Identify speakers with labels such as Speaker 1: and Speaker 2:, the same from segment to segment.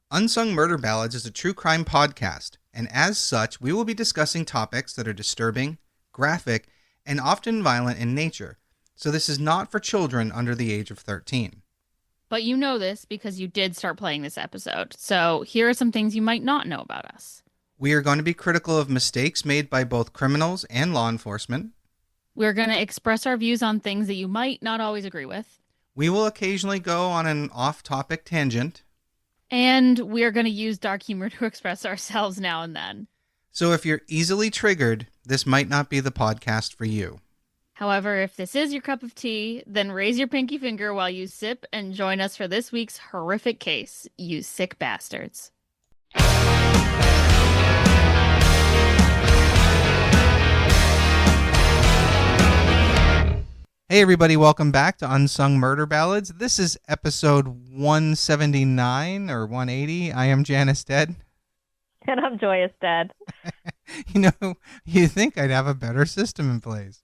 Speaker 1: Unsung Murder Ballads is a true crime podcast, and as such, we will be discussing topics that are disturbing, graphic, and often violent in nature, so this is not for children under the age of 13.
Speaker 2: But you know this because you did start playing this episode. So here are some things you might not know about us.
Speaker 1: We are going to be critical of mistakes made by both criminals and law enforcement.
Speaker 2: We're going to express our views on things that you might not always agree with.
Speaker 1: We will occasionally go on an off-topic tangent.
Speaker 2: And we're going to use dark humor to express ourselves now and then.
Speaker 1: So if you're easily triggered, this might not be the podcast for you.
Speaker 2: However, if this is your cup of tea, then raise your pinky finger while you sip and join us for this week's horrific case, you sick bastards.
Speaker 1: Hey everybody, welcome back to Unsung Murder Ballads. This is episode 179 or 180. I am Janus Dead.
Speaker 3: And I'm Joyous Dead.
Speaker 1: You think I'd have a better system in place.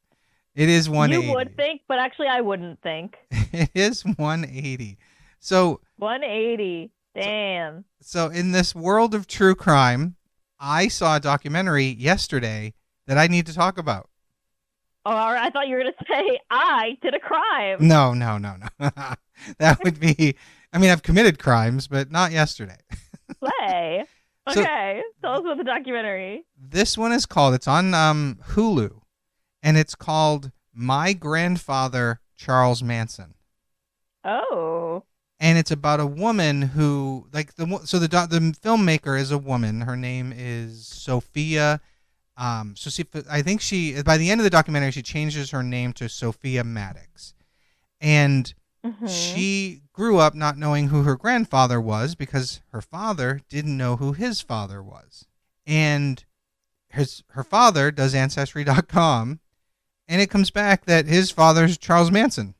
Speaker 1: It is 180.
Speaker 3: You would think, but actually I wouldn't think.
Speaker 1: It is 180. So
Speaker 3: 180. Damn.
Speaker 1: So in this world of true crime, I saw a documentary yesterday that I need to talk about.
Speaker 3: Oh, I thought you were going to say I did a crime.
Speaker 1: No. That would be, I've committed crimes, but not yesterday.
Speaker 3: Play. Okay. Tell us about the documentary.
Speaker 1: This one is called, it's on Hulu, and it's called My Grandfather, Charles Manson.
Speaker 3: Oh.
Speaker 1: And it's about a woman who, the filmmaker is a woman. Her name is Sophia. I think by the end of the documentary, she changes her name to Sophia Maddox. And she grew up not knowing who her grandfather was because her father didn't know who his father was. And her father does Ancestry.com, and it comes back that his father's Charles Manson.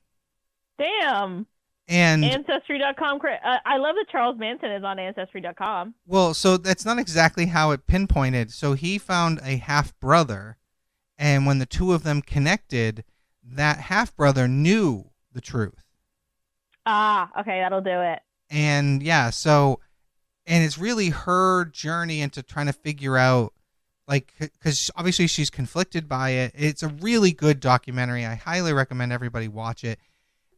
Speaker 3: Damn.
Speaker 1: And
Speaker 3: Ancestry.com. I love that Charles Manson is on Ancestry.com.
Speaker 1: Well, so that's not exactly how it pinpointed. So he found a half-brother, and when the two of them connected, that half-brother knew the truth.
Speaker 3: Ah, okay, that'll do it.
Speaker 1: And yeah, and it's really her journey into trying to figure out, because obviously she's conflicted by it. It's a really good documentary. I highly recommend everybody watch it.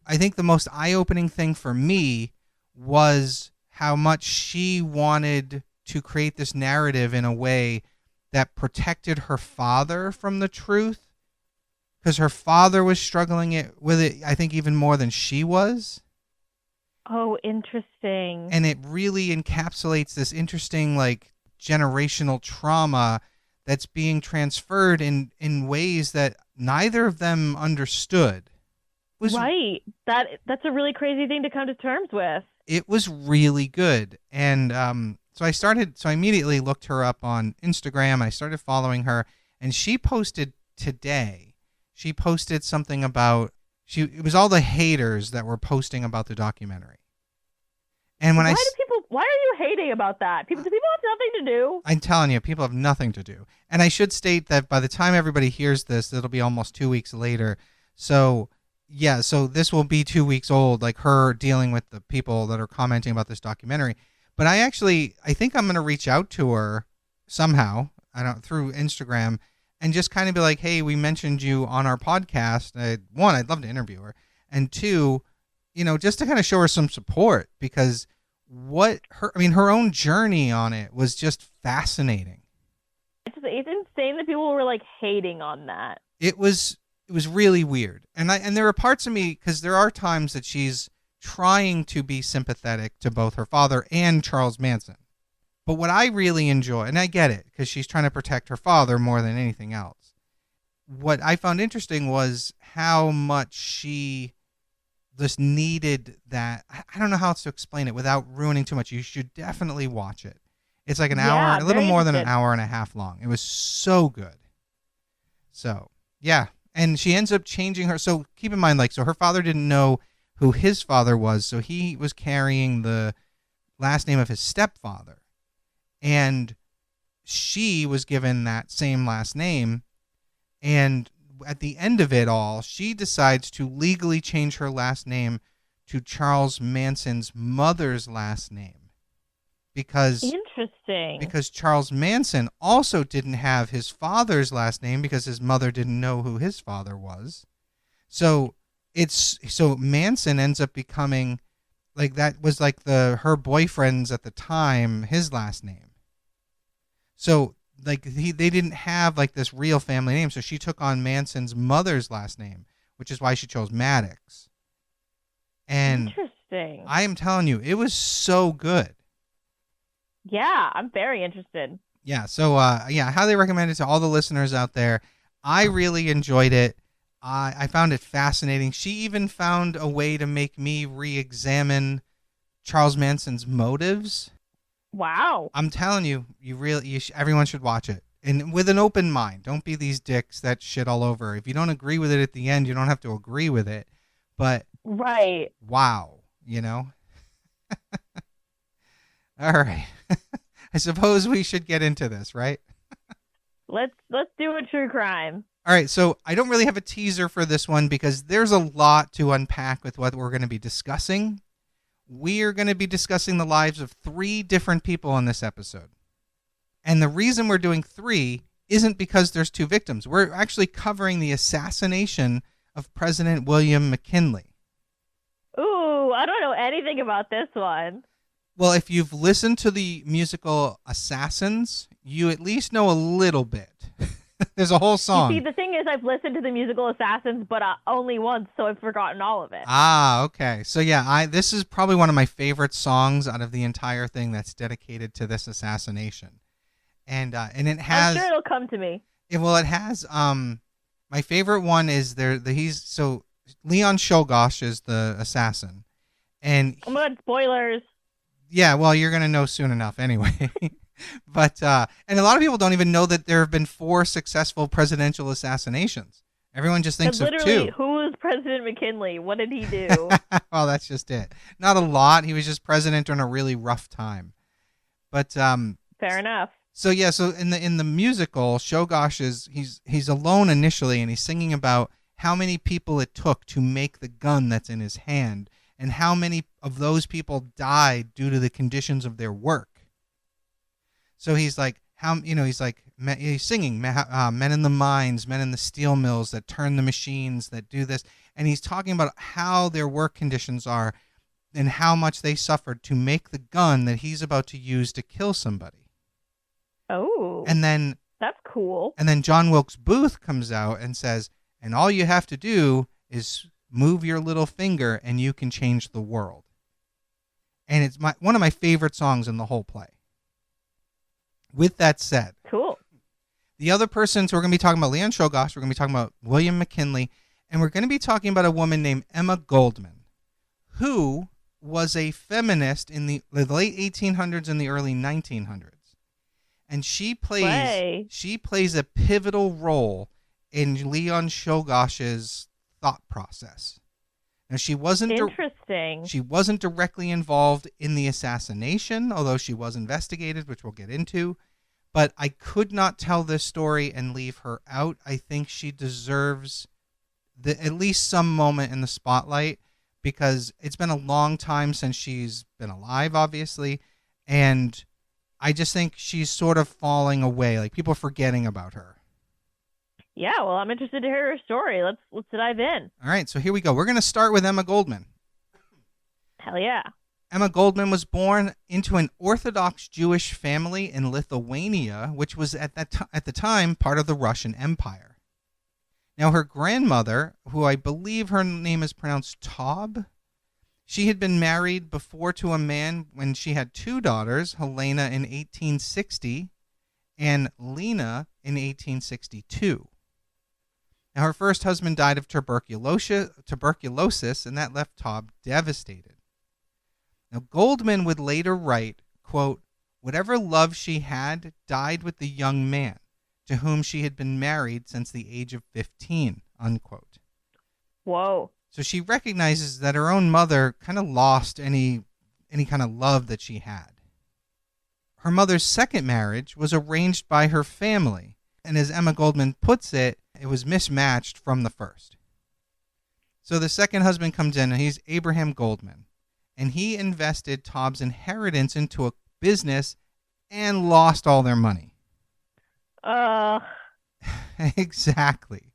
Speaker 1: I think the most eye-opening thing for me was how much she wanted to create this narrative in a way that protected her father from the truth, because her father was struggling with it, I think, even more than she was.
Speaker 3: Oh, interesting.
Speaker 1: And it really encapsulates this interesting, generational trauma that's being transferred in ways that neither of them understood.
Speaker 3: Right. That's a really crazy thing to come to terms with.
Speaker 1: It was really good. And so I immediately looked her up on Instagram. I started following her, and she posted today. She posted something about, it was all the haters that were posting about the documentary. And when
Speaker 3: why are you hating about that? Do people have nothing to do?
Speaker 1: I'm telling you, people have nothing to do. And I should state that by the time everybody hears this, it'll be almost 2 weeks later. So yeah, so this will be 2 weeks old, her dealing with the people that are commenting about this documentary. But I think I'm going to reach out to her somehow, through Instagram, and just kind of be like, hey, we mentioned you on our podcast. One, I'd love to interview her. And two, just to kind of show her some support, because her own journey on it was just fascinating.
Speaker 3: It's insane that people were hating on that.
Speaker 1: It was really weird. And there are parts of me, because there are times that she's trying to be sympathetic to both her father and Charles Manson. But what I really enjoy, and I get it, because she's trying to protect her father more than anything else. What I found interesting was how much she just needed that. I don't know how else to explain it without ruining too much. You should definitely watch it. It's like an hour, a little more than an hour and a half long. It was so good. So, yeah. And she ends up changing her. So keep in mind, so her father didn't know who his father was. So he was carrying the last name of his stepfather. And she was given that same last name. And at the end of it all, she decides to legally change her last name to Charles Manson's mother's last name.
Speaker 3: Interesting.
Speaker 1: because Charles Manson also didn't have his father's last name because his mother didn't know who his father was. So Manson ends up becoming like that was like her boyfriend's at the time his last name. So like they didn't have like this real family name, so she took on Manson's mother's last name, which is why she chose Maddox. And
Speaker 3: interesting.
Speaker 1: I am telling you, it was so good.
Speaker 3: Yeah, I'm very interested.
Speaker 1: Yeah, so I highly recommend it to all the listeners out there. I really enjoyed it. I found it fascinating. She even found a way to make me re-examine Charles Manson's motives.
Speaker 3: Wow.
Speaker 1: I'm telling you, everyone should watch it. And with an open mind. Don't be these dicks that shit all over. If you don't agree with it at the end, you don't have to agree with it. But
Speaker 3: right.
Speaker 1: Wow, you know? All right. I suppose we should get into this, right?
Speaker 3: Let's do a true crime.
Speaker 1: All right, so I don't really have a teaser for this one because there's a lot to unpack with what we're going to be discussing. We are going to be discussing the lives of 3 different people in this episode. And the reason we're doing 3 isn't because there's 2 victims. We're actually covering the assassination of President William McKinley.
Speaker 3: Ooh, I don't know anything about this one.
Speaker 1: Well, if you've listened to the musical Assassins, you at least know a little bit. There's a whole song.
Speaker 3: You see, the thing is, I've listened to the musical Assassins, but only once, so I've forgotten all of it.
Speaker 1: Ah, okay. So yeah, this is probably one of my favorite songs out of the entire thing that's dedicated to this assassination, and it has.
Speaker 3: I'm sure it'll come to me.
Speaker 1: It has. My favorite one is Leon Czolgosz is the assassin, and
Speaker 3: Oh my God, spoilers.
Speaker 1: yeah, well, you're gonna know soon enough anyway. But and a lot of people don't even know that there have been 4 successful presidential assassinations. Everyone just thinks of 2.
Speaker 3: Literally, who was President McKinley? What did he do?
Speaker 1: Well, that's just it. Not a lot. He was just president during a really rough time. But
Speaker 3: fair enough.
Speaker 1: So yeah, so in the musical, Czolgosz he's alone initially, and he's singing about how many people it took to make the gun that's in his hand, and how many of those people died due to the conditions of their work. So he's like, he's singing men in the mines, men in the steel mills that turn the machines, that do this. And he's talking about how their work conditions are and how much they suffered to make the gun that he's about to use to kill somebody.
Speaker 3: Oh.
Speaker 1: And then
Speaker 3: that's cool.
Speaker 1: And then John Wilkes Booth comes out and says, and all you have to do is move your little finger and you can change the world. And it's one of my favorite songs in the whole play. With that said,
Speaker 3: cool.
Speaker 1: The other persons we're going to be talking about, Leon Czolgosz, we're going to be talking about William McKinley, and we're going to be talking about a woman named Emma Goldman, who was a feminist in the late 1800s and the early 1900s. And she plays a pivotal role in Leon Czolgosz's thought process. Now, she wasn't
Speaker 3: interesting.
Speaker 1: She wasn't directly involved in the assassination, although she was investigated, which we'll get into. But I could not tell this story and leave her out. I think she deserves at least some moment in the spotlight, because it's been a long time since she's been alive, obviously, and I just think she's sort of falling away. Like, people are forgetting about her.
Speaker 3: Yeah, well, I'm interested to hear her story. Let's dive in.
Speaker 1: All right, so here we go. We're going to start with Emma Goldman.
Speaker 3: Hell yeah.
Speaker 1: Emma Goldman was born into an Orthodox Jewish family in Lithuania, which was at the time part of the Russian Empire. Now, her grandmother, who I believe her name is pronounced Taub, she had been married before to a man when she had 2 daughters, Helena in 1860 and Lena in 1862. Now, her first husband died of tuberculosis, and that left Taub devastated. Now, Goldman would later write, quote, "Whatever love she had died with the young man, to whom she had been married since the age of 15, unquote."
Speaker 3: Whoa.
Speaker 1: So she recognizes that her own mother kind of lost any kind of love that she had. Her mother's second marriage was arranged by her family, and as Emma Goldman puts it, it was mismatched from the first. So the second husband comes in, and he's Abraham Goldman, and he invested Taub's inheritance into a business and lost all their money.
Speaker 3: Uh,
Speaker 1: Exactly.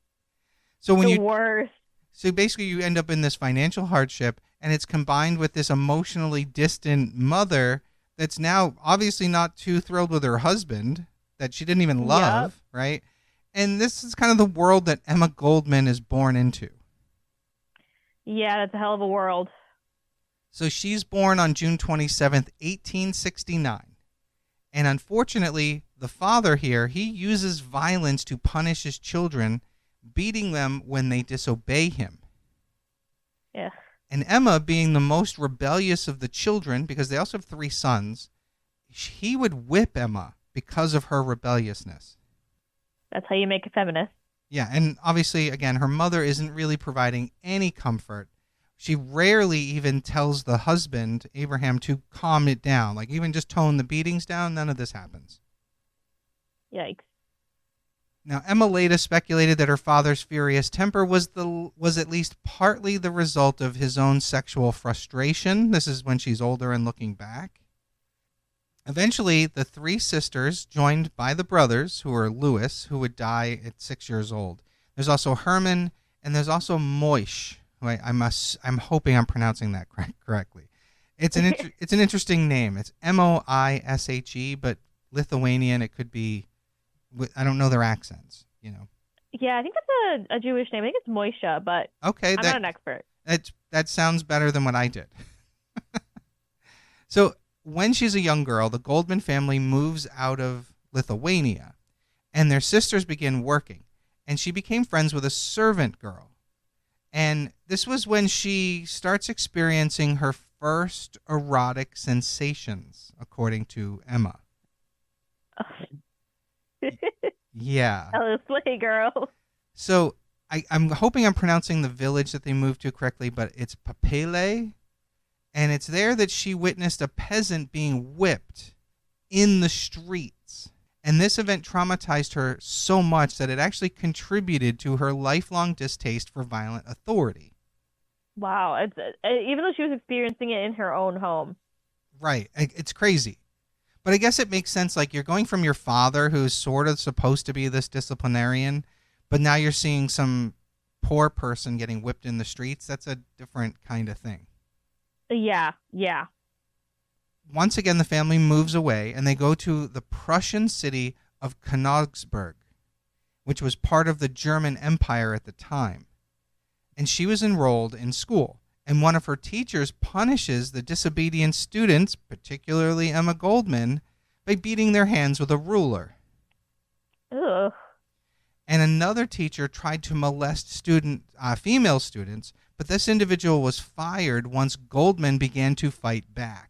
Speaker 1: So when
Speaker 3: the
Speaker 1: you
Speaker 3: worst.
Speaker 1: so basically you end up in this financial hardship, and it's combined with this emotionally distant mother that's now obviously not too thrilled with her husband that she didn't even love, right? And this is kind of the world that Emma Goldman is born into.
Speaker 3: Yeah, that's a hell of a world.
Speaker 1: So she's born on June 27th, 1869. And unfortunately, the father here, he uses violence to punish his children, beating them when they disobey him.
Speaker 3: Yeah.
Speaker 1: And Emma, being the most rebellious of the children, because they also have 3 sons, he would whip Emma because of her rebelliousness.
Speaker 3: That's how you make a feminist.
Speaker 1: Yeah, and obviously, again, her mother isn't really providing any comfort. She rarely even tells the husband, Abraham, to calm it down. Like, even just tone the beatings down, none of this happens.
Speaker 3: Yikes.
Speaker 1: Now, Emma later speculated that her father's furious temper was at least partly the result of his own sexual frustration. This is when she's older and looking back. Eventually, the 3 sisters, joined by the brothers, who are Louis, who would die at 6 years old. There's also Herman, and there's also Moish. I'm hoping I'm pronouncing that correctly. It's an interesting name. It's Moishe, but Lithuanian. It could be. I don't know their accents. You know.
Speaker 3: Yeah, I think that's a Jewish name. I think it's Moisha, but
Speaker 1: okay,
Speaker 3: I'm not an expert.
Speaker 1: That sounds better than what I did. So when she's a young girl, the Goldman family moves out of Lithuania, and their sisters begin working, and she became friends with a servant girl. And this was when she starts experiencing her first erotic sensations, according to Emma. Yeah.
Speaker 3: Hello, slay girl.
Speaker 1: So I'm hoping I'm pronouncing the village that they moved to correctly, but it's Papele. And it's there that she witnessed a peasant being whipped in the streets. And this event traumatized her so much that it actually contributed to her lifelong distaste for violent authority.
Speaker 3: Wow. It's even though she was experiencing it in her own home.
Speaker 1: Right. It's crazy. But I guess it makes sense. Like, you're going from your father, who's sort of supposed to be this disciplinarian, but now you're seeing some poor person getting whipped in the streets. That's a different kind of thing.
Speaker 3: Yeah.
Speaker 1: Once again, the family moves away, and they go to the Prussian city of Königsberg, which was part of the German Empire at the time. And she was enrolled in school, and one of her teachers punishes the disobedient students, particularly Emma Goldman, by beating their hands with a ruler.
Speaker 3: Ugh.
Speaker 1: And another teacher tried to molest female students, but this individual was fired once Goldman began to fight back.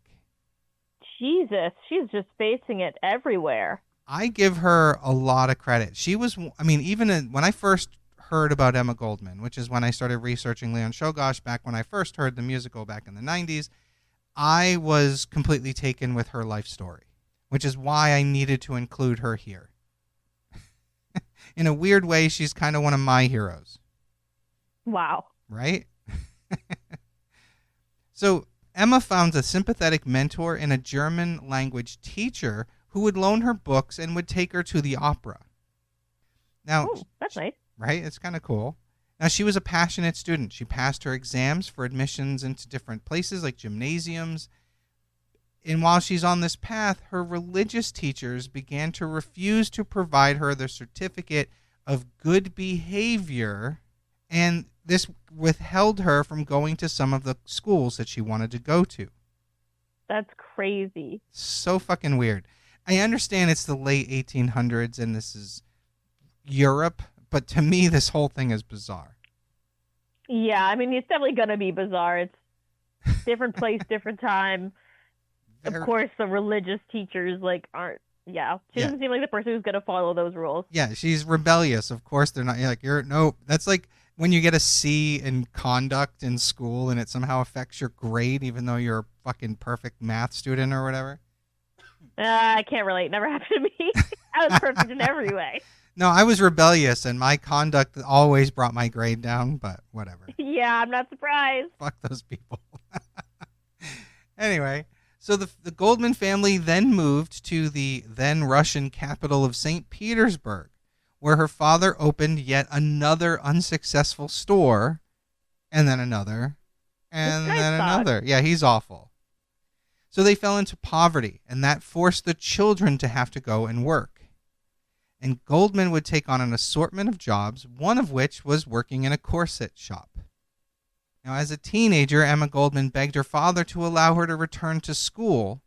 Speaker 3: Jesus, she's just facing it everywhere.
Speaker 1: I give her a lot of credit. She was, when I first heard about Emma Goldman, which is when I started researching Leon Czolgosz, back when I first heard the musical back in the 90s, I was completely taken with her life story, which is why I needed to include her here. In a weird way, she's kind of one of my heroes.
Speaker 3: Wow.
Speaker 1: Right? So Emma found a sympathetic mentor in a German language teacher who would loan her books and would take her to the opera. Now,
Speaker 3: that's nice.
Speaker 1: Right? It's kind of cool. Now, she was a passionate student. She passed her exams for admissions into different places like gymnasiums. And while she's on this path, her religious teachers began to refuse to provide her the certificate of good behavior, and this withheld her from going to some of the schools that she wanted to go to.
Speaker 3: That's crazy.
Speaker 1: So fucking weird. I understand it's the late 1800s and this is Europe, but to me, this whole thing is bizarre.
Speaker 3: Yeah, I mean, it's definitely going to be bizarre. It's different place, different time. Of course, the religious teachers, aren't, She doesn't seem like the person who's going to follow those rules.
Speaker 1: Yeah, she's rebellious. Of course, they're not. Nope. That's like when you get a C in conduct in school and it somehow affects your grade, even though you're a fucking perfect math student or whatever.
Speaker 3: I can't relate. Never happened to me. I was perfect in every way.
Speaker 1: No, I was rebellious, and my conduct always brought my grade down, but whatever.
Speaker 3: Yeah, I'm not surprised.
Speaker 1: Fuck those people. Anyway, So the Goldman family then moved to the then Russian capital of St. Petersburg, where her father opened yet another unsuccessful store, and then another, and
Speaker 3: This guy
Speaker 1: then
Speaker 3: sucks.
Speaker 1: another. Yeah, he's awful. So they fell into poverty, and that forced the children to have to go and work. And Goldman would take on an assortment of jobs, one of which was working in a corset shop. Now, as a teenager, Emma Goldman begged her father to allow her to return to school,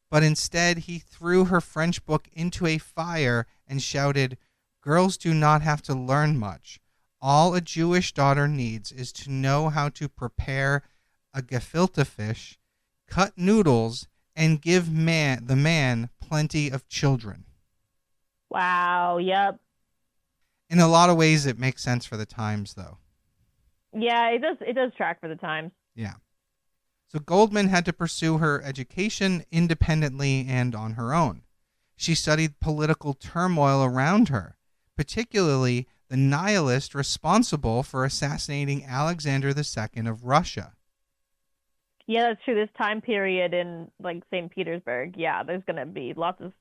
Speaker 1: but instead he threw her French book into a fire and shouted, "Girls do not have to learn much. All a Jewish daughter needs is to know how to prepare a gefilte fish, cut noodles, and give the man plenty of children."
Speaker 3: Wow. Yep.
Speaker 1: In a lot of ways, it makes sense for the times, though.
Speaker 3: Yeah, it does. It does track for the times.
Speaker 1: Yeah. So Goldman had to pursue her education independently and on her own. She studied political turmoil around her, particularly the nihilist responsible for assassinating Alexander II of Russia.
Speaker 3: Yeah, that's true. This time period in like St. Petersburg, yeah, there's gonna be lots of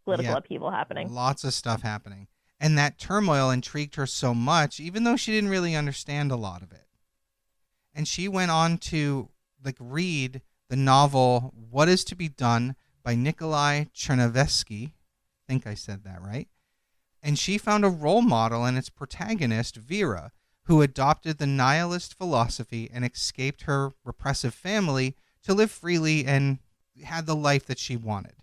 Speaker 3: political upheaval happening.
Speaker 1: Lots of stuff happening. And that turmoil intrigued her so much, even though she didn't really understand a lot of it. And she went on to read the novel What Is to Be Done by Nikolai Chernyshevsky. I think I said that right. And she found a role model in its protagonist, Vera, who adopted the nihilist philosophy and escaped her repressive family to live freely and had the life that she wanted.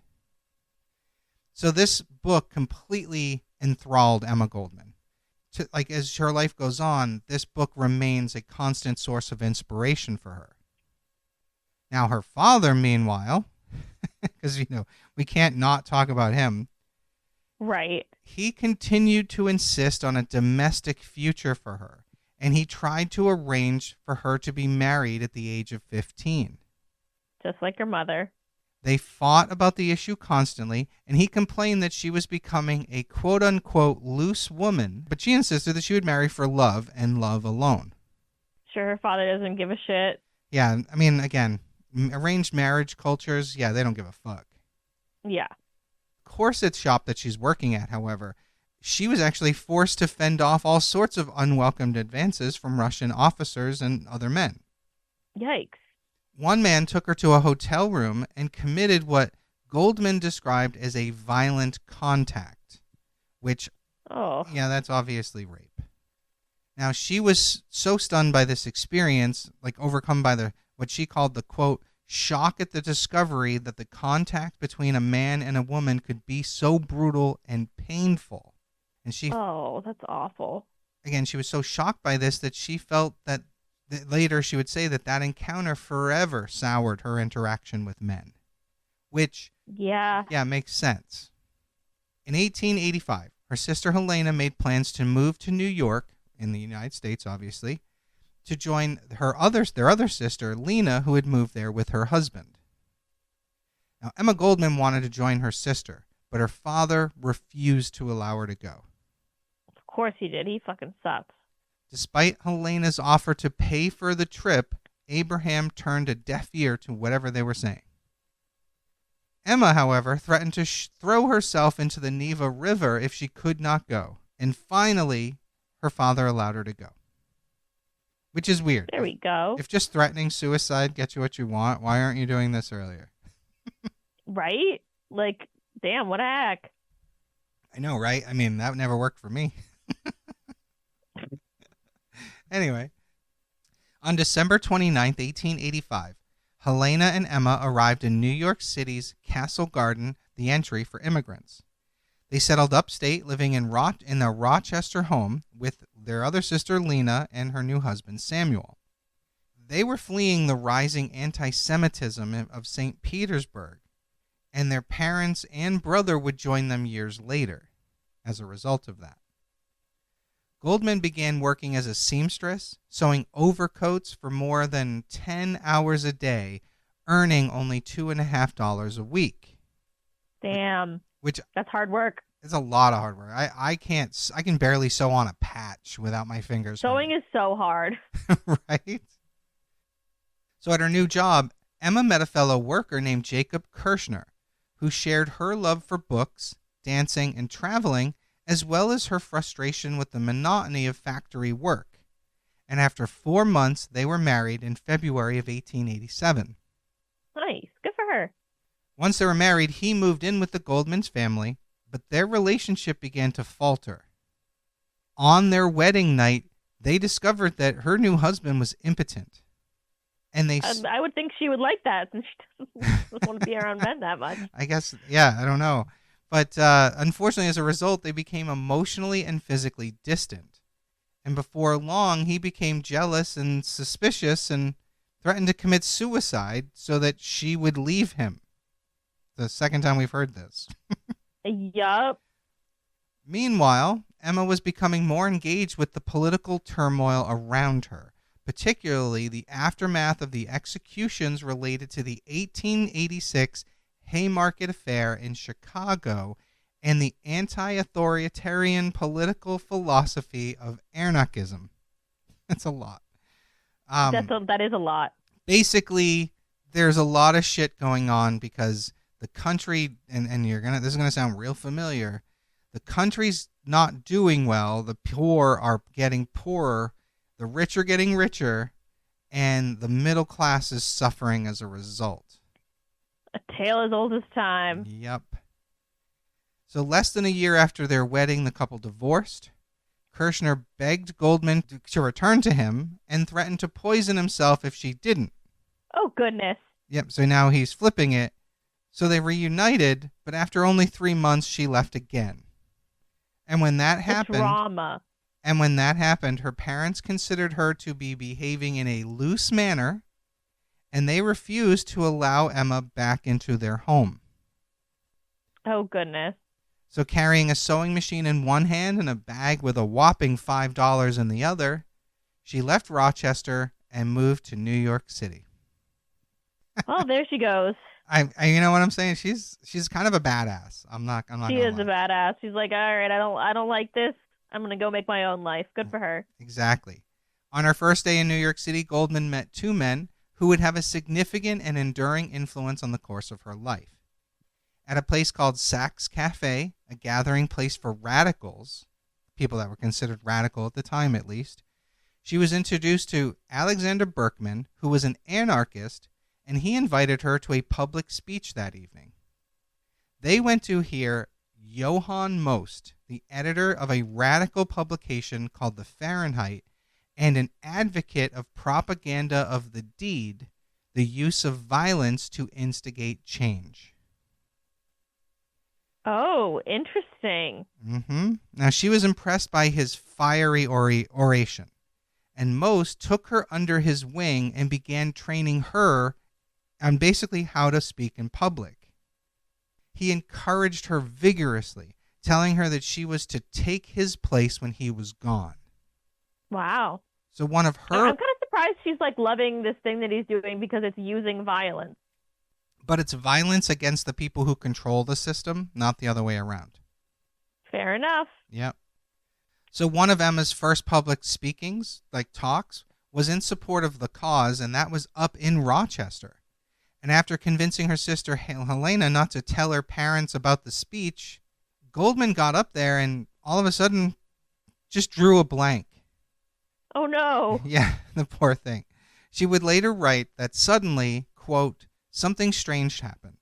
Speaker 1: So this book completely enthralled Emma Goldman. As her life goes on, this book remains a constant source of inspiration for her. Now, her father, meanwhile, because we can't not talk about him.
Speaker 3: Right.
Speaker 1: He continued to insist on a domestic future for her, and he tried to arrange for her to be married at the age of 15.
Speaker 3: Just like your mother.
Speaker 1: They fought about the issue constantly, and he complained that she was becoming a quote-unquote loose woman, but she insisted that she would marry for love and love alone.
Speaker 3: Sure, her father doesn't give a shit.
Speaker 1: Yeah, I mean, again, arranged marriage cultures, yeah, they don't give a fuck.
Speaker 3: Yeah.
Speaker 1: Corset shop that she's working at, however, she was actually forced to fend off all sorts of unwelcomed advances from Russian officers and other men.
Speaker 3: Yikes.
Speaker 1: One man took her to a hotel room and committed what Goldman described as a violent contact, which, yeah, that's obviously rape. Now, she was so stunned by this experience, overcome by what she called the, quote, shock at the discovery that the contact between a man and a woman could be so brutal and painful. And
Speaker 3: that's awful.
Speaker 1: Again, she was so shocked by this that she felt that later she would say that encounter forever soured her interaction with men, which makes sense. In 1885, her sister Helena made plans to move to New York, in the United States obviously, to join their other sister Lena, who had moved there with her husband. Now, Emma Goldman wanted to join her sister, but her father refused to allow her to go.
Speaker 3: Of course he did. He fucking sucks.
Speaker 1: Despite Helena's offer to pay for the trip, Abraham turned a deaf ear to whatever they were saying. Emma, however, threatened to throw herself into the Neva River if she could not go. And finally, her father allowed her to go. Which is weird.
Speaker 3: There we go.
Speaker 1: If just threatening suicide gets you what you want, why aren't you doing this earlier?
Speaker 3: Right? Damn, what a hack.
Speaker 1: I know, right? I mean, that never worked for me. Anyway, on December 29th, 1885, Helena and Emma arrived in New York City's Castle Garden, the entry for immigrants. They settled upstate, living in their Rochester home with their other sister Lena and her new husband Samuel. They were fleeing the rising anti-Semitism of St. Petersburg, and their parents and brother would join them years later as a result of that. Goldman began working as a seamstress, sewing overcoats for more than 10 hours a day, earning only $2.50 a week.
Speaker 3: Damn. That's hard work.
Speaker 1: It's a lot of hard work. I can barely sew on a patch without my fingers.
Speaker 3: Sewing is so hard.
Speaker 1: Right? So at her new job, Emma met a fellow worker named Jacob Kirschner, who shared her love for books, dancing, and traveling, as well as her frustration with the monotony of factory work. And after 4 months, they were married in February of 1887.
Speaker 3: Nice. Good for her.
Speaker 1: Once they were married, he moved in with the Goldman's family, but their relationship began to falter. On their wedding night, they discovered that her new husband was impotent. And
Speaker 3: I would think she would like that since she doesn't want to be around men that much.
Speaker 1: I guess, yeah, I don't know. But unfortunately, as a result, they became emotionally and physically distant. And before long, he became jealous and suspicious and threatened to commit suicide so that she would leave him. The second time we've heard this.
Speaker 3: Yup.
Speaker 1: Meanwhile, Emma was becoming more engaged with the political turmoil around her, particularly the aftermath of the executions related to the 1886 Haymarket Affair in Chicago and the anti-authoritarian political philosophy of anarchism. That's a lot.
Speaker 3: That is a lot.
Speaker 1: Basically, there's a lot of shit going on because the country, and this is gonna sound real familiar, the country's not doing well. The poor are getting poorer. The rich are getting richer, and the middle class is suffering as a result.
Speaker 3: A tale as old as time.
Speaker 1: Yep. So less than a year after their wedding, the couple divorced. Kirschner begged Goldman to return to him and threatened to poison himself if she didn't.
Speaker 3: Oh, goodness.
Speaker 1: Yep, so now he's flipping it. So they reunited, but after only 3 months, she left again. And when that happened...
Speaker 3: Drama.
Speaker 1: And when that happened, her parents considered her to be behaving in a loose manner, and they refused to allow Emma back into their home.
Speaker 3: Oh, goodness.
Speaker 1: So carrying a sewing machine in one hand and a bag with a whopping $5 in the other, she left Rochester and moved to New York City.
Speaker 3: Well, there she goes.
Speaker 1: I you know what I'm saying? She's kind of a badass. I'm not
Speaker 3: She is a badass. She's like, all right, I don't like this. I'm going to go make my own life. Good for her.
Speaker 1: Exactly. On her first day in New York City, Goldman met two men who would have a significant and enduring influence on the course of her life. At a place called Saks Cafe, a gathering place for radicals, people that were considered radical at the time at least, she was introduced to Alexander Berkman, who was an anarchist, and he invited her to a public speech that evening. They went to hear Johann Most, the editor of a radical publication called The Fahrenheit, and an advocate of propaganda of the deed, the use of violence to instigate change.
Speaker 3: Oh, interesting.
Speaker 1: Now, she was impressed by his fiery oration, and Most took her under his wing and began training her on basically how to speak in public. He encouraged her vigorously, telling her that she was to take his place when he was gone.
Speaker 3: Wow.
Speaker 1: So one of her...
Speaker 3: I'm kind of surprised she's like loving this thing that he's doing because it's using violence.
Speaker 1: But it's violence against the people who control the system, not the other way around.
Speaker 3: Fair enough.
Speaker 1: Yep. So one of Emma's first public speakings, like talks, was in support of the cause, and that was up in Rochester. And after convincing her sister Helena not to tell her parents about the speech, Goldman got up there and all of a sudden just drew a blank.
Speaker 3: Oh, no.
Speaker 1: Yeah, the poor thing. She would later write that suddenly, quote, something strange happened.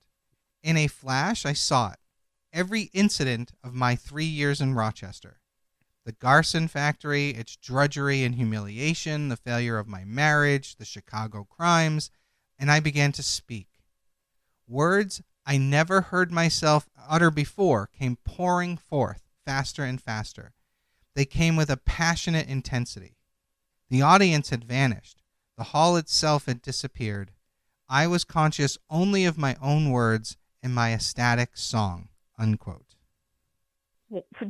Speaker 1: In a flash, I saw it. Every incident of my 3 years in Rochester. The Garson factory, its drudgery and humiliation, the failure of my marriage, the Chicago crimes, and I began to speak. Words I never heard myself utter before came pouring forth faster and faster. They came with a passionate intensity. The audience had vanished. The hall itself had disappeared. I was conscious only of my own words and my ecstatic song, unquote.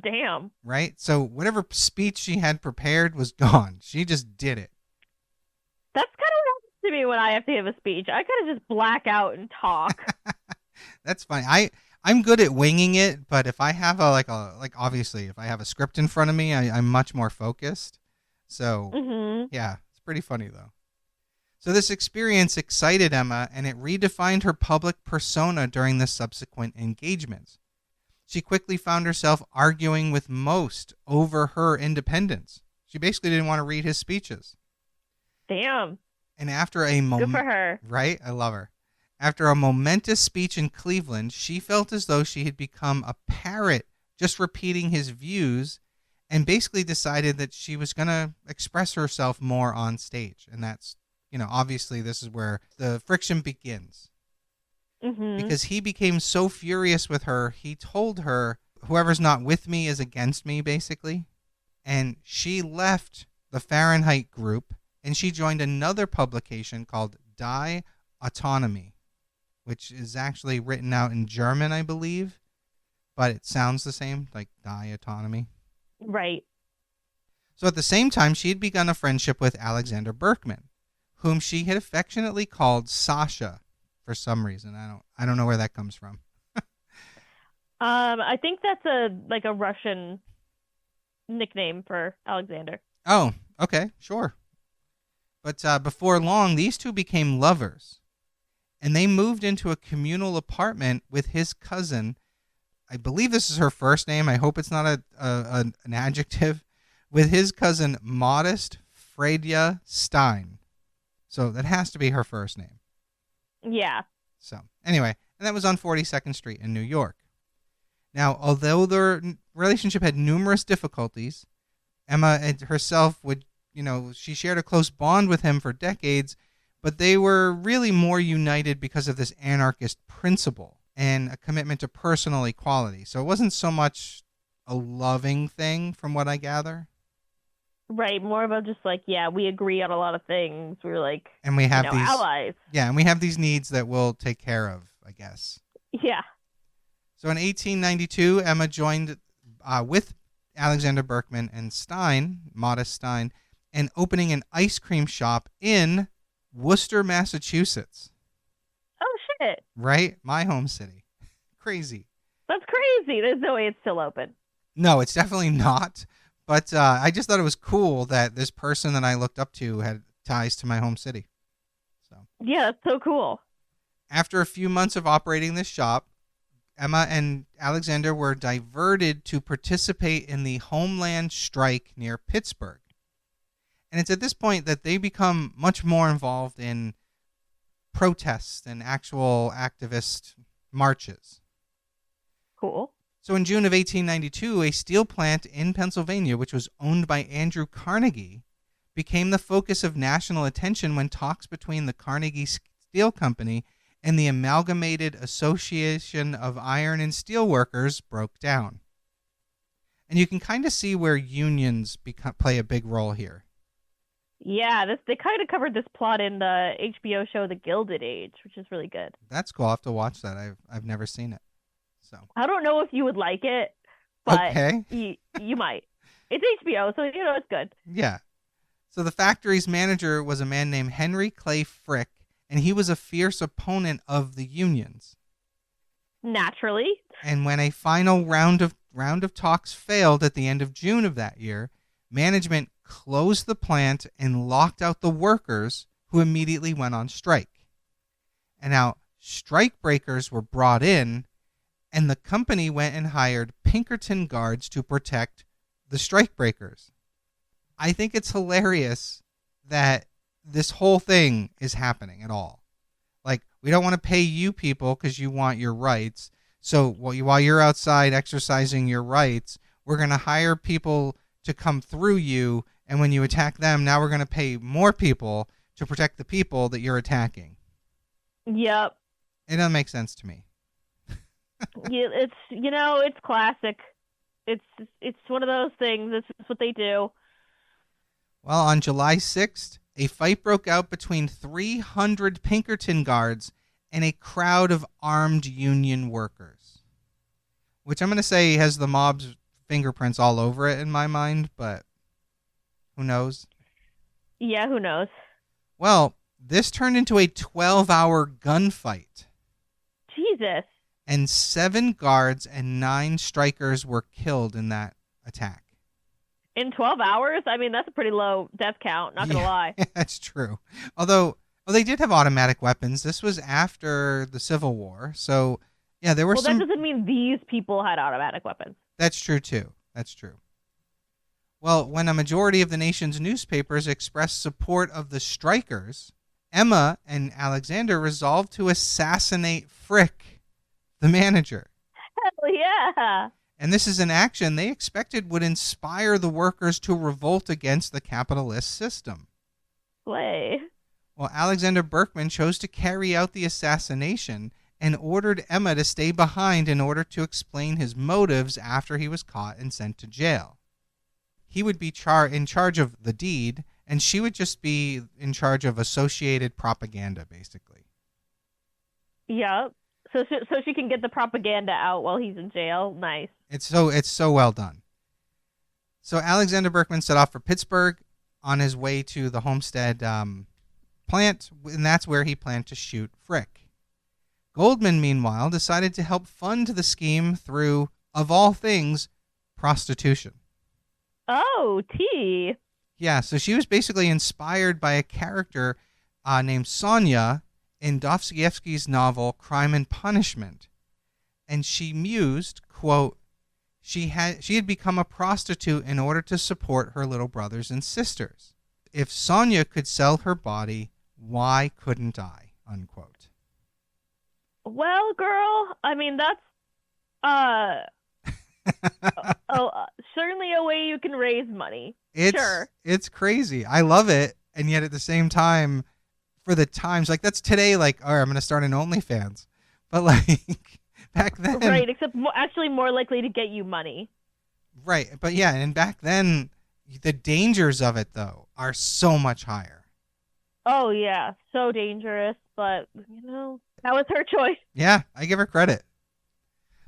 Speaker 3: Damn.
Speaker 1: Right? So whatever speech she had prepared was gone. She just did it.
Speaker 3: That's kind of what happens to me when I have to give a speech. I kind of just black out and talk.
Speaker 1: That's fine. I'm good at winging it, but if I have obviously if I have a script in front of me, I'm much more focused. So yeah, it's pretty funny though. So this experience excited Emma, and it redefined her public persona during the subsequent engagements. She quickly found herself arguing with Most over her independence. She basically didn't want to read his speeches.
Speaker 3: Damn.
Speaker 1: And after a
Speaker 3: Good for her.
Speaker 1: Right? I love her. After a momentous speech in Cleveland, she felt as though she had become a parrot, just repeating his views, and basically decided that she was going to express herself more on stage. And that's, obviously this is where the friction begins.
Speaker 3: Mm-hmm.
Speaker 1: Because he became so furious with her, he told her, whoever's not with me is against me, basically. And she left the Fahrenheit group, and she joined another publication called Die Autonomy, which is actually written out in German, I believe, but it sounds the same, like Die Autonomy.
Speaker 3: Right.
Speaker 1: So at the same time, she had begun a friendship with Alexander Berkman, whom she had affectionately called Sasha for some reason. I don't know where that comes from.
Speaker 3: I think that's a Russian nickname for Alexander.
Speaker 1: Oh, okay, sure. But before long, these two became lovers, and they moved into a communal apartment with his cousin. I believe this is her first name. I hope it's not an adjective. With his cousin, Modest Fredia Stein. So that has to be her first name.
Speaker 3: Yeah.
Speaker 1: So anyway, and that was on 42nd Street in New York. Now, although their relationship had numerous difficulties, Emma herself would, she shared a close bond with him for decades, but they were really more united because of this anarchist principle and a commitment to personal equality. So it wasn't so much a loving thing, from what I gather.
Speaker 3: Right, more about just we agree on a lot of things. We're
Speaker 1: and we have these
Speaker 3: allies.
Speaker 1: Yeah, and we have these needs that we'll take care of, I guess.
Speaker 3: Yeah.
Speaker 1: So in 1892, Emma joined with Alexander Berkman and Modest Stein, and opening an ice cream shop in Worcester, Massachusetts.
Speaker 3: Oh, shit.
Speaker 1: Right? My home city. Crazy.
Speaker 3: That's crazy. There's no way it's still open.
Speaker 1: No, it's definitely not. But I just thought it was cool that this person that I looked up to had ties to my home city. So
Speaker 3: yeah, that's so cool.
Speaker 1: After a few months of operating this shop, Emma and Alexander were diverted to participate in the Homeland Strike near Pittsburgh. And it's at this point that they become much more involved in protests and actual activist marches.
Speaker 3: Cool.
Speaker 1: So in June of 1892, a steel plant in Pennsylvania, which was owned by Andrew Carnegie, became the focus of national attention when talks between the Carnegie Steel Company and the Amalgamated Association of Iron and Steel Workers broke down. And you can kind of see where unions play a big role here.
Speaker 3: Yeah, they kind of covered this plot in the HBO show The Gilded Age, which is really good.
Speaker 1: That's cool. I'll have to watch that. I've never seen it. So
Speaker 3: I don't know if you would like it, but
Speaker 1: okay.
Speaker 3: you might. It's HBO, so it's good.
Speaker 1: Yeah. So the factory's manager was a man named Henry Clay Frick, and he was a fierce opponent of the unions.
Speaker 3: Naturally.
Speaker 1: And when a final round of talks failed at the end of June of that year, management closed the plant and locked out the workers, who immediately went on strike. And now strike breakers were brought in, and the company went and hired Pinkerton guards to protect the strike breakers. I think it's hilarious that this whole thing is happening at all. We don't want to pay you people because you want your rights. So while you're outside exercising your rights, we're going to hire people to come through you. And when you attack them, now we're going to pay more people to protect the people that you're attacking.
Speaker 3: Yep.
Speaker 1: It doesn't make sense to me.
Speaker 3: Yeah, it's classic. It's one of those things. This is what they do.
Speaker 1: Well, on July 6th, a fight broke out between 300 Pinkerton guards and a crowd of armed union workers, which I'm going to say has the mob's fingerprints all over it in my mind, but who knows?
Speaker 3: Yeah, who knows?
Speaker 1: Well, this turned into a 12-hour gunfight.
Speaker 3: Jesus.
Speaker 1: And 7 guards and 9 strikers were killed in that attack.
Speaker 3: In 12 hours? I mean, that's a pretty low death count, not going to lie.
Speaker 1: That's true. Although, Well, they did have automatic weapons. This was after the Civil War. So, yeah, there were
Speaker 3: Well,
Speaker 1: some...
Speaker 3: that doesn't mean these people had automatic weapons.
Speaker 1: That's true, too. That's true. Well, when a majority of the nation's newspapers expressed support of the strikers, Emma and Alexander resolved to assassinate Frick, the manager.
Speaker 3: Hell yeah!
Speaker 1: And this is an action they expected would inspire the workers to revolt against the capitalist system.
Speaker 3: Slay.
Speaker 1: Well, Alexander Berkman chose to carry out the assassination and ordered Emma to stay behind in order to explain his motives after he was caught and sent to jail. He would be in charge of the deed, and she would just be in charge of associated propaganda, basically.
Speaker 3: Yep. So she can get the propaganda out while he's in jail. Nice.
Speaker 1: It's so well done. So Alexander Berkman set off for Pittsburgh on his way to the Homestead plant, and that's where he planned to shoot Frick. Goldman, meanwhile, decided to help fund the scheme through, of all things, prostitution.
Speaker 3: Oh, T.
Speaker 1: Yeah, so she was basically inspired by a character named Sonia in Dostoevsky's novel Crime and Punishment. And she mused, quote, she had become a prostitute in order to support her little brothers and sisters. If Sonia could sell her body, why couldn't I? Unquote.
Speaker 3: Well, girl, I mean, that's certainly a way you can raise money. Sure.
Speaker 1: It's crazy. I love it. And yet at the same time, for the times, like that's today, like, all right, I'm going to start an OnlyFans. But like back then.
Speaker 3: Right, except actually more likely to get you money.
Speaker 1: Right. But yeah, and back then, the dangers of it, though, are so much higher.
Speaker 3: Oh, yeah. So dangerous. But, that was her choice.
Speaker 1: Yeah, I give her credit.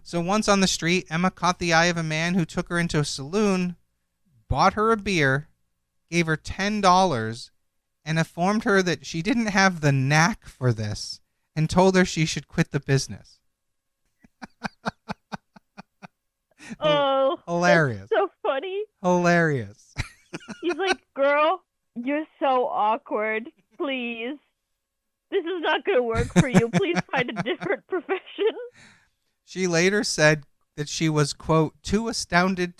Speaker 1: So once on the street, Emma caught the eye of a man who took her into a saloon, bought her a beer, gave her $10, and informed her that she didn't have the knack for this, and told her she should quit the business.
Speaker 3: Oh,
Speaker 1: hilarious.
Speaker 3: That's so funny.
Speaker 1: Hilarious.
Speaker 3: He's like, girl, you're so awkward. Please. This is not going to work for you. Please find a different profession.
Speaker 1: She later said that she was, quote, too astounded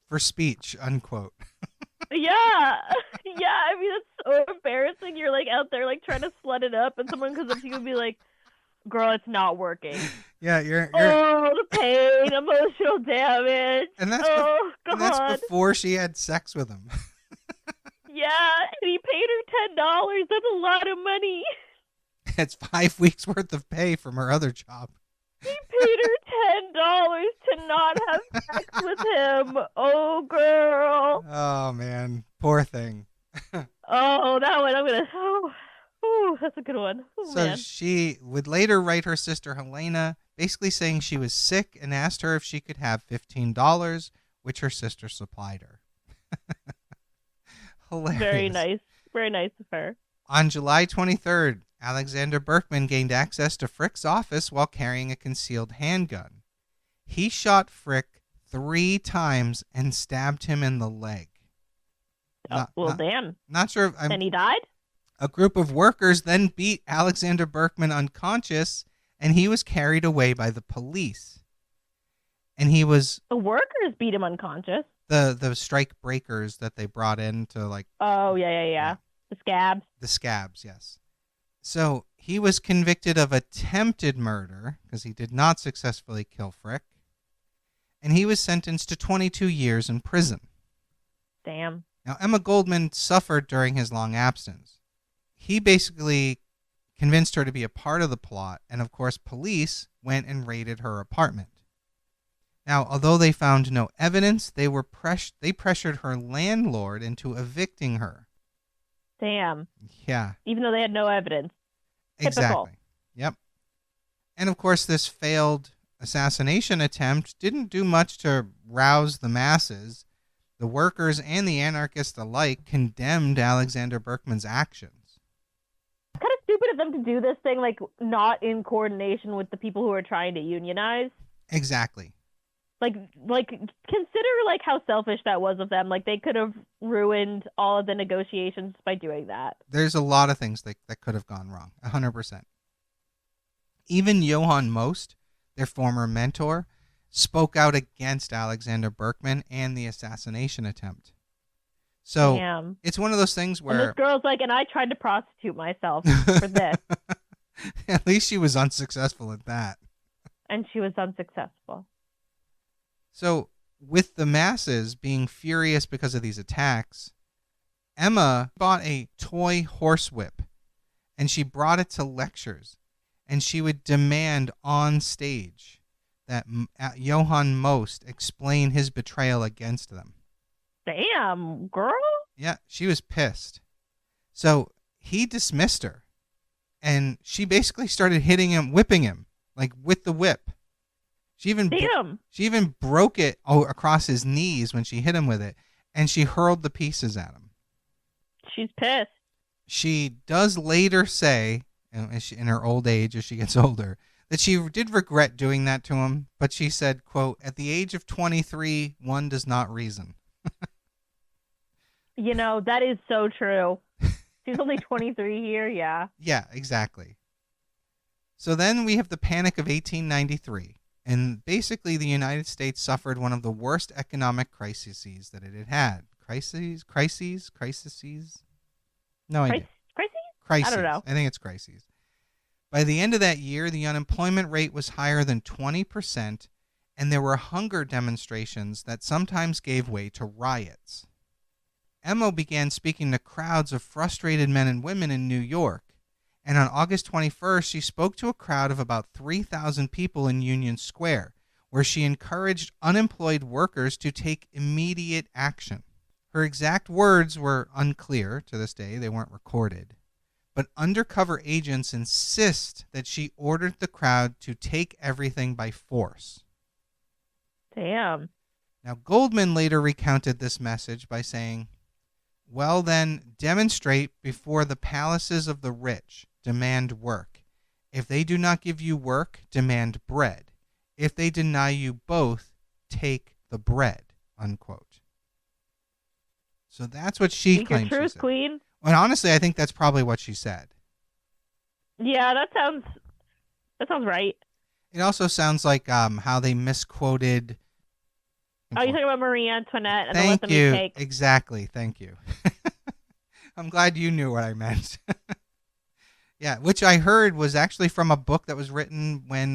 Speaker 1: for speech, unquote.
Speaker 3: Yeah. I mean, it's so embarrassing. You're like out there like trying to slut it up, and someone comes up to you and be like, girl, it's not working.
Speaker 1: Yeah, you're
Speaker 3: oh, the pain, emotional damage.
Speaker 1: And that's
Speaker 3: God.
Speaker 1: That's before she had sex with him.
Speaker 3: Yeah, and he paid her $10. That's a lot of money.
Speaker 1: It's 5 weeks worth of pay from her other job.
Speaker 3: He paid her $10 to not have sex with him. Oh, girl.
Speaker 1: Oh, man. Poor thing.
Speaker 3: Oh, that one. I'm going to... Oh, that's a good one. Oh,
Speaker 1: so
Speaker 3: man.
Speaker 1: She would later write her sister Helena, basically saying she was sick and asked her if she could have $15, which her sister supplied her. Hilarious.
Speaker 3: Very nice. Very nice of her.
Speaker 1: On July 23rd, Alexander Berkman gained access to Frick's office while carrying a concealed handgun. He shot Frick 3 times and stabbed him in the leg.
Speaker 3: Damn.
Speaker 1: Not sure if
Speaker 3: And he died?
Speaker 1: A group of workers then beat Alexander Berkman unconscious, and he was carried away by the police. And he was...
Speaker 3: The workers beat him unconscious.
Speaker 1: The strike breakers that they brought in to like...
Speaker 3: Oh, yeah. The scabs.
Speaker 1: The scabs, yes. So he was convicted of attempted murder because he did not successfully kill Frick. And he was sentenced to 22 years in prison.
Speaker 3: Damn.
Speaker 1: Now, Emma Goldman suffered during his long absence. He basically convinced her to be a part of the plot, and of course, police went and raided her apartment. Now, although they found no evidence, they pressured her landlord into evicting her.
Speaker 3: Damn.
Speaker 1: Yeah.
Speaker 3: Even though they had no evidence.
Speaker 1: Exactly.
Speaker 3: Typical.
Speaker 1: Yep. And of course, this failed assassination attempt didn't do much to rouse the masses. The workers and the anarchists alike condemned Alexander Berkman's actions.
Speaker 3: Kind of stupid of them to do this thing, like, not in coordination with the people who are trying to unionize.
Speaker 1: Exactly.
Speaker 3: Like consider like how selfish that was of them. Like they could have ruined all of the negotiations by doing that.
Speaker 1: There's a lot of things that could have gone wrong, 100%. Even Johann Most, their former mentor, spoke out against Alexander Berkman and the assassination attempt. So
Speaker 3: Damn.
Speaker 1: it's one of those things
Speaker 3: And
Speaker 1: where
Speaker 3: this girl's like, and I tried to prostitute myself for this,
Speaker 1: at least she was unsuccessful at that.
Speaker 3: and she was unsuccessful.
Speaker 1: So with the masses being furious because of these attacks, Emma bought a toy horsewhip and she brought it to lectures, and she would demand on stage that Johann Most explain his betrayal against them.
Speaker 3: Damn, girl.
Speaker 1: Yeah, she was pissed. So he dismissed her, and she basically started hitting him, whipping him, like with the whip. She even broke it across his knees when she hit him with it, and she hurled the pieces at him.
Speaker 3: She's pissed.
Speaker 1: She does later say, in her old age as she gets older, that she did regret doing that to him, but she said, quote, "At the age of 23, one does not reason."
Speaker 3: You know, that is so true. She's only 23 here, yeah.
Speaker 1: Yeah, exactly. So then we have the Panic of 1893, and basically the United States suffered one of the worst economic crises that it had had. Crises? No idea.
Speaker 3: Crises? I don't know.
Speaker 1: I think it's crises. By the end of that year, the unemployment rate was higher than 20%, and there were hunger demonstrations that sometimes gave way to riots. Emma began speaking to crowds of frustrated men and women in New York, and on August 21st, she spoke to a crowd of about 3,000 people in Union Square, where she encouraged unemployed workers to take immediate action. Her exact words were unclear to this day. They weren't recorded. But undercover agents insist that she ordered the crowd to take everything by force.
Speaker 3: Damn.
Speaker 1: Now, Goldman later recounted this message by saying, "Well then, demonstrate before the palaces of the rich, demand work. If they do not give you work, demand bread. If they deny you both, take the bread," unquote. So that's what she
Speaker 3: Speak your
Speaker 1: claims
Speaker 3: truth,
Speaker 1: she said.
Speaker 3: queen.
Speaker 1: And honestly, I think that's probably what she said.
Speaker 3: Yeah, that sounds right.
Speaker 1: It also sounds like how they misquoted.
Speaker 3: Oh, you're talking about Marie Antoinette and
Speaker 1: Thank
Speaker 3: the
Speaker 1: you.
Speaker 3: Let Them Eat Cake.
Speaker 1: Exactly. Thank you. I'm glad you knew what I meant. Yeah, which I heard was actually from a book that was written when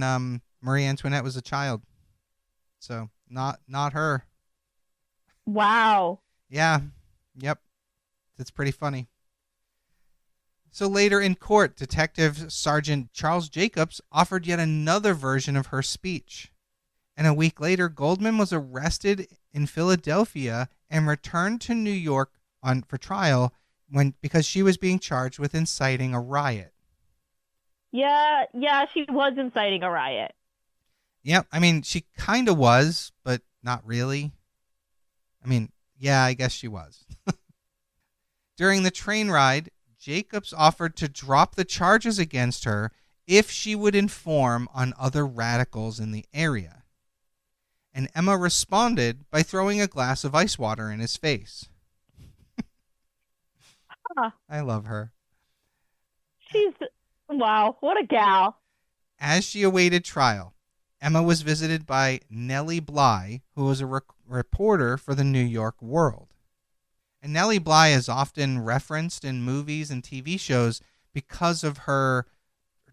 Speaker 1: Marie Antoinette was a child. So not her.
Speaker 3: Wow.
Speaker 1: Yeah. Yep. It's pretty funny. So later in court, Detective Sergeant Charles Jacobs offered yet another version of her speech. And a week later, Goldman was arrested in Philadelphia and returned to New York for trial because she was being charged with inciting a riot.
Speaker 3: Yeah, she was inciting a riot.
Speaker 1: Yep, I mean, she kind of was, but not really. I mean, yeah, I guess she was. During the train ride, Jacobs offered to drop the charges against her if she would inform on other radicals in the area. And Emma responded by throwing a glass of ice water in his face.
Speaker 3: Huh.
Speaker 1: I love her.
Speaker 3: Wow, what a gal.
Speaker 1: As she awaited trial, Emma was visited by Nellie Bly, who was a reporter for the New York World. And Nellie Bly is often referenced in movies and TV shows because of her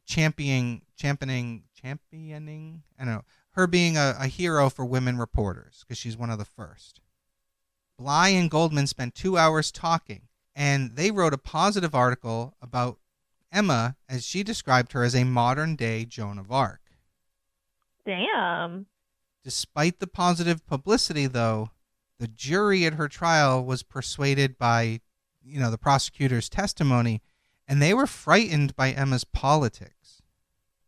Speaker 1: championing, I don't know, her being a hero for women reporters, because she's one of the first. Bly and Goldman spent 2 hours talking, and they wrote a positive article about Emma as she described her as a modern-day Joan of Arc.
Speaker 3: Damn.
Speaker 1: Despite the positive publicity, though, the jury at her trial was persuaded by, the prosecutor's testimony, and they were frightened by Emma's politics.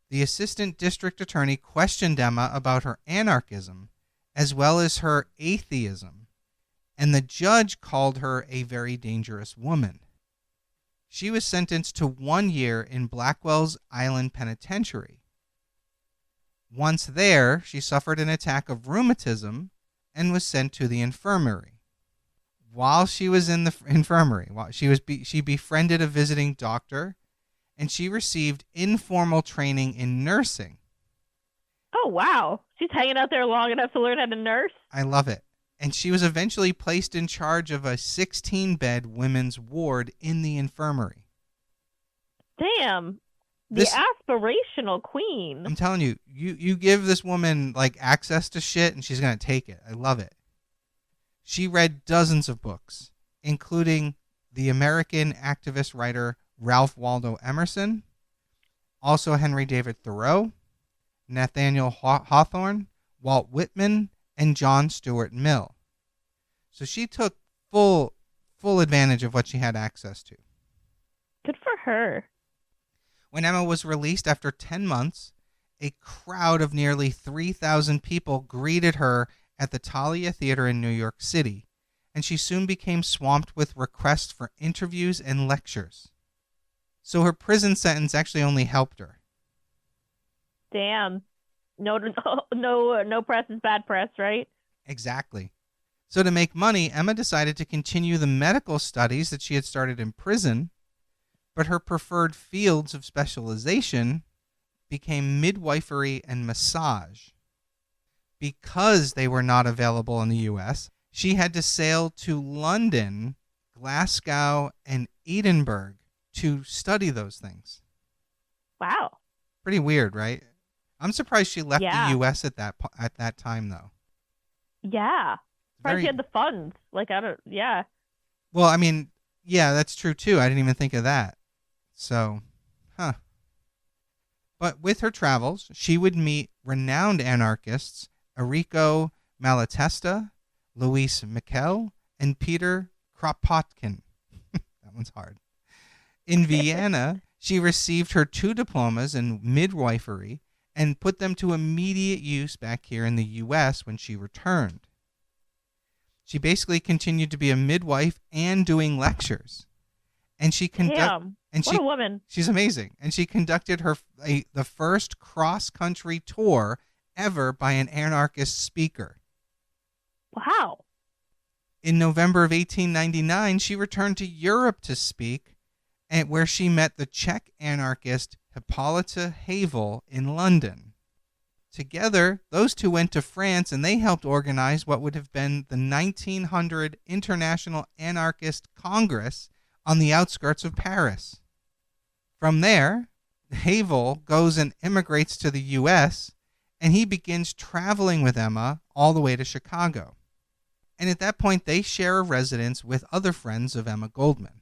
Speaker 1: The assistant district attorney questioned Emma about her anarchism as well as her atheism, and the judge called her a very dangerous woman. She was sentenced to 1 year in Blackwell's Island Penitentiary. Once there, she suffered an attack of rheumatism and was sent to the infirmary. While she was in the infirmary, she befriended a visiting doctor, and she received informal training in nursing.
Speaker 3: Oh, wow. She's hanging out there long enough to learn how to nurse?
Speaker 1: I love it. And she was eventually placed in charge of a 16-bed women's ward in the infirmary.
Speaker 3: Damn. The aspirational queen.
Speaker 1: I'm telling you, you give this woman like access to shit and she's going to take it. I love it. She read dozens of books, including the American activist writer Ralph Waldo Emerson, also Henry David Thoreau, Nathaniel Hawthorne, Walt Whitman, and John Stuart Mill. So she took full advantage of what she had access to.
Speaker 3: Good for her.
Speaker 1: When Emma was released after 10 months, a crowd of nearly 3,000 people greeted her at the Thalia Theater in New York City, and she soon became swamped with requests for interviews and lectures. So her prison sentence actually only helped her.
Speaker 3: Damn. No press is bad press, right?
Speaker 1: Exactly. So to make money, Emma decided to continue the medical studies that she had started in prison, but her preferred fields of specialization became midwifery and massage. Because they were not available in the U.S., she had to sail to London, Glasgow, and Edinburgh to study those things.
Speaker 3: Wow.
Speaker 1: Pretty weird, right? I'm surprised she left the U.S. at that time, though.
Speaker 3: Yeah. Surprised she had the funds. Yeah.
Speaker 1: Well, I mean, yeah, that's true, too. I didn't even think of that. So, But with her travels, she would meet renowned anarchists Enrico Malatesta, Louis Michel, and Peter Kropotkin. That one's hard. In Vienna, she received her 2 diplomas in midwifery and put them to immediate use back here in the U.S. when she returned. She basically continued to be a midwife and doing lectures. And she
Speaker 3: what a woman.
Speaker 1: She's amazing. And she conducted the first cross-country tour ever by an anarchist speaker.
Speaker 3: Wow.
Speaker 1: In November of 1899, she returned to Europe to speak, where she met the Czech anarchist Hippolyta Havel in London. Together, those two went to France, and they helped organize what would have been the 1900 International Anarchist Congress on the outskirts of Paris. From there, Havel goes and immigrates to the U.S., and he begins traveling with Emma all the way to Chicago. And at that point, they share a residence with other friends of Emma Goldman.